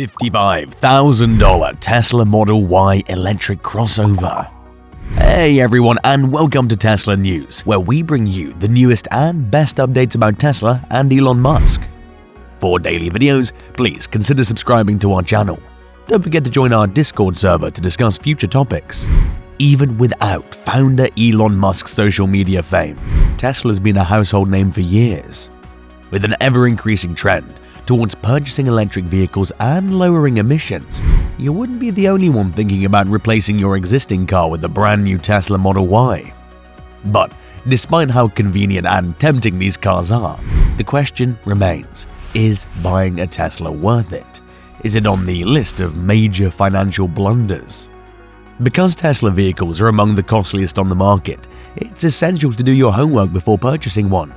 $55,000 Tesla Model Y electric crossover. Hey everyone, and welcome to Tesla News, where we bring you the newest and best updates about Tesla and Elon Musk. For daily videos, please consider subscribing to our channel. Don't forget to join our Discord server to discuss future topics. Even without founder Elon Musk's social media fame, Tesla's been a household name for years. With an ever-increasing trend towards purchasing electric vehicles and lowering emissions, you wouldn't be the only one thinking about replacing your existing car with a brand new Tesla Model Y. But despite how convenient and tempting these cars are, the question remains, is buying a Tesla worth it? Is it on the list of major financial blunders? Because Tesla vehicles are among the costliest on the market, it's essential to do your homework before purchasing one.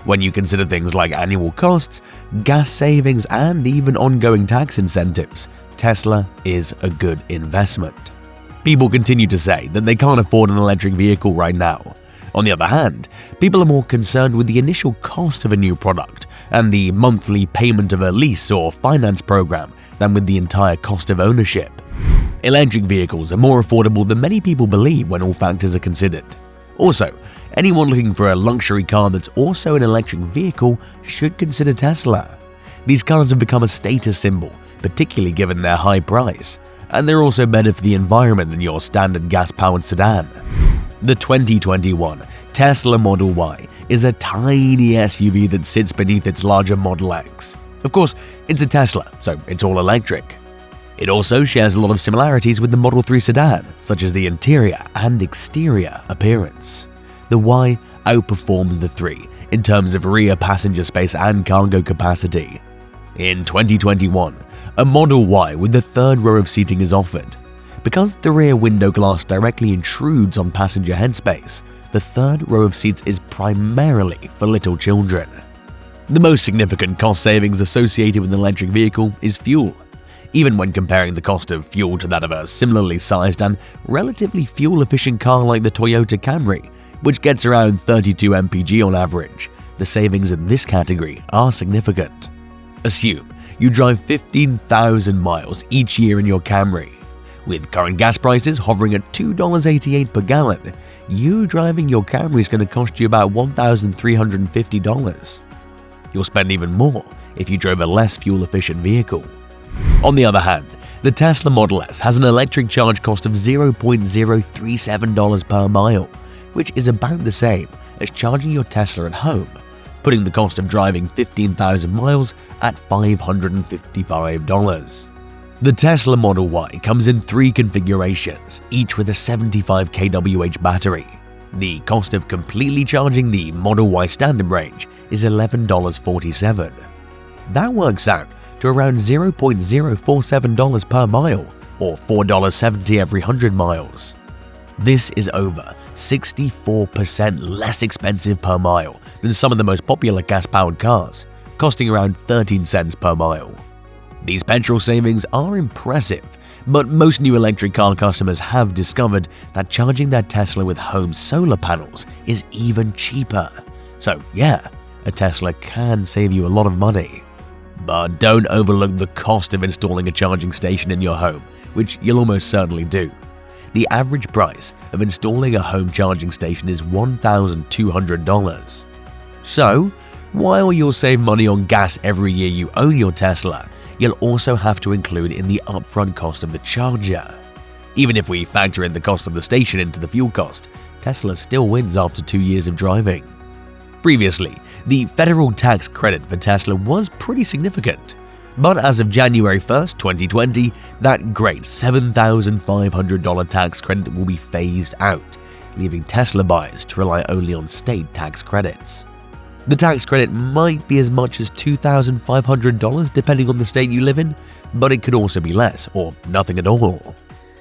When you consider things like annual costs, gas savings, and even ongoing tax incentives, Tesla is a good investment. People continue to say that they can't afford an electric vehicle right now. On the other hand, people are more concerned with the initial cost of a new product and the monthly payment of a lease or finance program than with the entire cost of ownership. Electric vehicles are more affordable than many people believe when all factors are considered. Also, anyone looking for a luxury car that's also an electric vehicle should consider Tesla. These cars have become a status symbol, particularly given their high price, and they're also better for the environment than your standard gas-powered sedan. The 2021 Tesla Model Y is a tiny SUV that sits beneath its larger Model X. Of course, it's a Tesla, so it's all electric. It also shares a lot of similarities with the Model 3 sedan, such as the interior and exterior appearance. The Y outperforms the 3 in terms of rear passenger space and cargo capacity. In 2021, a Model Y with the third row of seating is offered. Because the rear window glass directly intrudes on passenger headspace, the third row of seats is primarily for little children. The most significant cost savings associated with an electric vehicle is fuel. Even when comparing the cost of fuel to that of a similarly sized and relatively fuel-efficient car like the Toyota Camry, which gets around 32 mpg on average, the savings in this category are significant. Assume you drive 15,000 miles each year in your Camry. With current gas prices hovering at $2.88 per gallon, you driving your Camry is going to cost you about $1,350. You'll spend even more if you drove a less fuel-efficient vehicle. On the other hand, the Tesla Model S has an electric charge cost of $0.037 per mile, which is about the same as charging your Tesla at home, putting the cost of driving 15,000 miles at $555. The Tesla Model Y comes in 3 configurations, each with a 75 kWh battery. The cost of completely charging the Model Y standard range is $11.47. That works out to around $0.047 per mile, or $4.70 every 100 miles. This is over 64% less expensive per mile than some of the most popular gas-powered cars, costing around 13 cents per mile. These petrol savings are impressive, but most new electric car customers have discovered that charging their Tesla with home solar panels is even cheaper. So yeah, a Tesla can save you a lot of money. But don't overlook the cost of installing a charging station in your home, which you'll almost certainly do. The average price of installing a home charging station is $1,200. So, while you'll save money on gas every year you own your Tesla, you'll also have to include in the upfront cost of the charger. Even if we factor in the cost of the station into the fuel cost, Tesla still wins after 2 years of driving. Previously, the federal tax credit for Tesla was pretty significant, but as of January 1st, 2020, that great $7,500 tax credit will be phased out, leaving Tesla buyers to rely only on state tax credits. The tax credit might be as much as $2,500 depending on the state you live in, but it could also be less or nothing at all.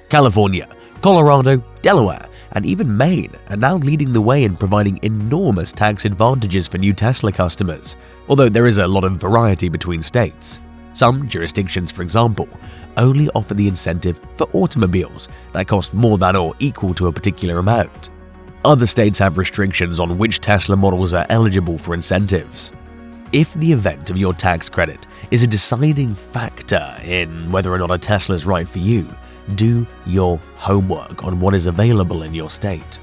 California, Colorado, Delaware, and even Maine are now leading the way in providing enormous tax advantages for new Tesla customers, although there is a lot of variety between states. Some jurisdictions, for example, only offer the incentive for automobiles that cost more than or equal to a particular amount. Other states have restrictions on which Tesla models are eligible for incentives. If the event of your tax credit is a deciding factor in whether or not a Tesla is right for you, do your homework on what is available in your state.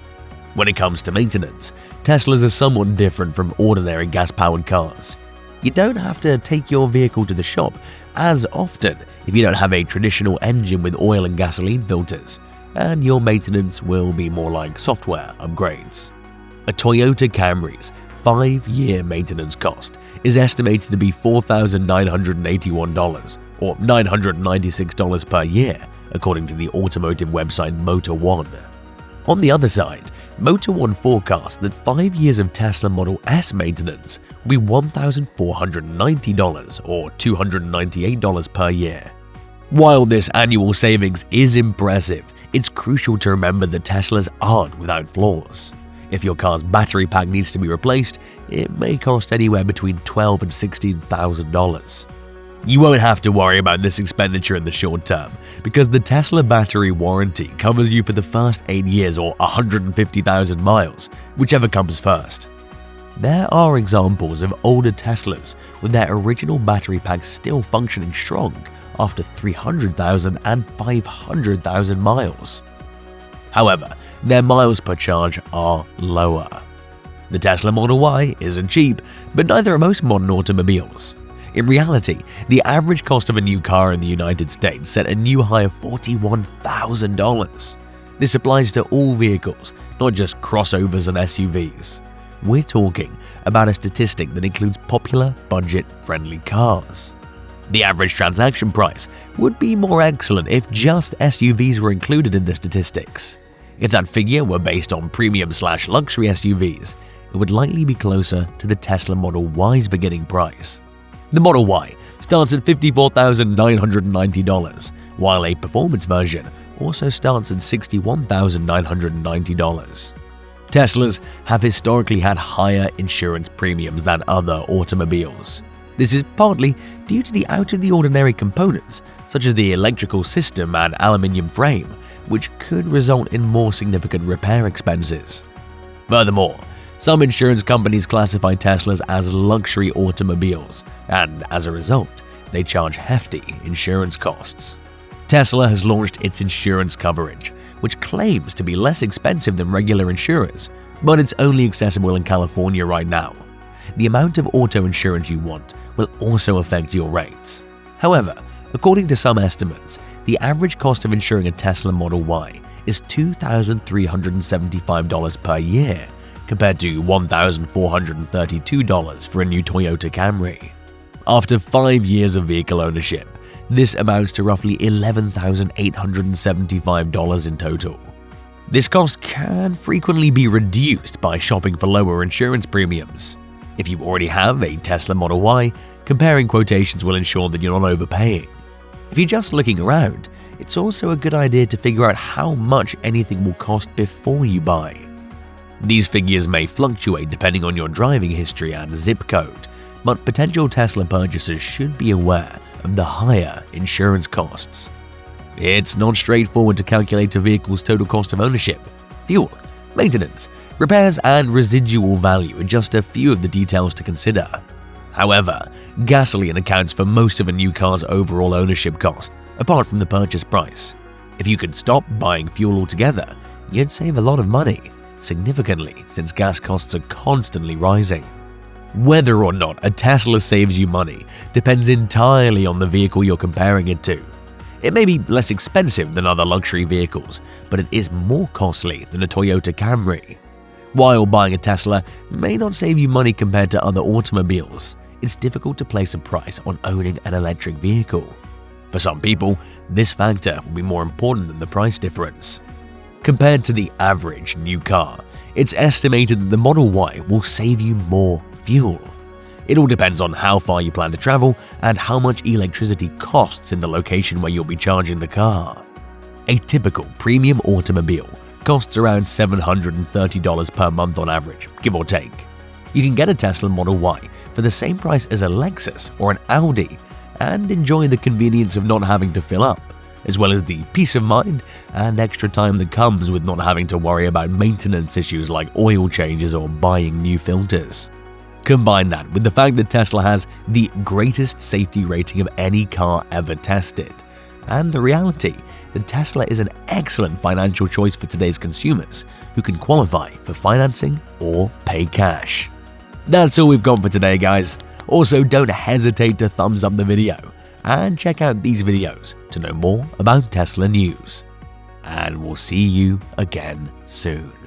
When it comes to maintenance, Teslas are somewhat different from ordinary gas-powered cars. You don't have to take your vehicle to the shop as often if you don't have a traditional engine with oil and gasoline filters, and your maintenance will be more like software upgrades. A Toyota Camry's 5-year maintenance cost is estimated to be $4,981 or $996 per year, according to the automotive website Motor One. On the other side, Motor One forecasts that 5 years of Tesla Model S maintenance will be $1,490 or $298 per year. While this annual savings is impressive, it's crucial to remember that Teslas aren't without flaws. If your car's battery pack needs to be replaced, it may cost anywhere between $12,000 and $16,000. You won't have to worry about this expenditure in the short term, because the Tesla battery warranty covers you for the first 8 years or 150,000 miles, whichever comes first. There are examples of older Teslas with their original battery packs still functioning strong after 300,000 and 500,000 miles. However, their miles per charge are lower. The Tesla Model Y isn't cheap, but neither are most modern automobiles. In reality, the average cost of a new car in the United States set a new high of $41,000. This applies to all vehicles, not just crossovers and SUVs. We're talking about a statistic that includes popular, budget-friendly cars. The average transaction price would be more excellent if just SUVs were included in the statistics. If that figure were based on premium/luxury SUVs, it would likely be closer to the Tesla Model Y's beginning price. The Model Y starts at $54,990, while a performance version also starts at $61,990. Teslas have historically had higher insurance premiums than other automobiles. This is partly due to the out-of-the-ordinary components, such as the electrical system and aluminium frame, which could result in more significant repair expenses. Furthermore, some insurance companies classify Teslas as luxury automobiles, and as a result, they charge hefty insurance costs. Tesla has launched its insurance coverage, which claims to be less expensive than regular insurers, but it's only accessible in California right now. The amount of auto insurance you want will also affect your rates. However, according to some estimates, the average cost of insuring a Tesla Model Y is $2,375 per year, compared to $1,432 for a new Toyota Camry. After 5 years of vehicle ownership, this amounts to roughly $11,875 in total. This cost can frequently be reduced by shopping for lower insurance premiums. If you already have a Tesla Model Y, comparing quotations will ensure that you're not overpaying. If you're just looking around, it's also a good idea to figure out how much anything will cost before you buy. These figures may fluctuate depending on your driving history and zip code, but potential Tesla purchasers should be aware of the higher insurance costs. It's not straightforward to calculate a vehicle's total cost of ownership. Fuel, maintenance, repairs, and residual value are just a few of the details to consider. However, gasoline accounts for most of a new car's overall ownership cost, apart from the purchase price. If you could stop buying fuel altogether, you'd save a lot of money, significantly since gas costs are constantly rising. Whether or not a Tesla saves you money depends entirely on the vehicle you're comparing it to. It may be less expensive than other luxury vehicles, but it is more costly than a Toyota Camry. While buying a Tesla may not save you money compared to other automobiles, it's difficult to place a price on owning an electric vehicle. For some people, this factor will be more important than the price difference. Compared to the average new car, it's estimated that the Model Y will save you more fuel. It all depends on how far you plan to travel and how much electricity costs in the location where you'll be charging the car. A typical premium automobile costs around $730 per month on average, give or take. You can get a Tesla Model Y for the same price as a Lexus or an Audi and enjoy the convenience of not having to fill up, as well as the peace of mind and extra time that comes with not having to worry about maintenance issues like oil changes or buying new filters. Combine that with the fact that Tesla has the greatest safety rating of any car ever tested, and the reality that Tesla is an excellent financial choice for today's consumers who can qualify for financing or pay cash. That's all we've got for today, guys. Also, don't hesitate to thumbs up the video and check out these videos to know more about Tesla news. And we'll see you again soon.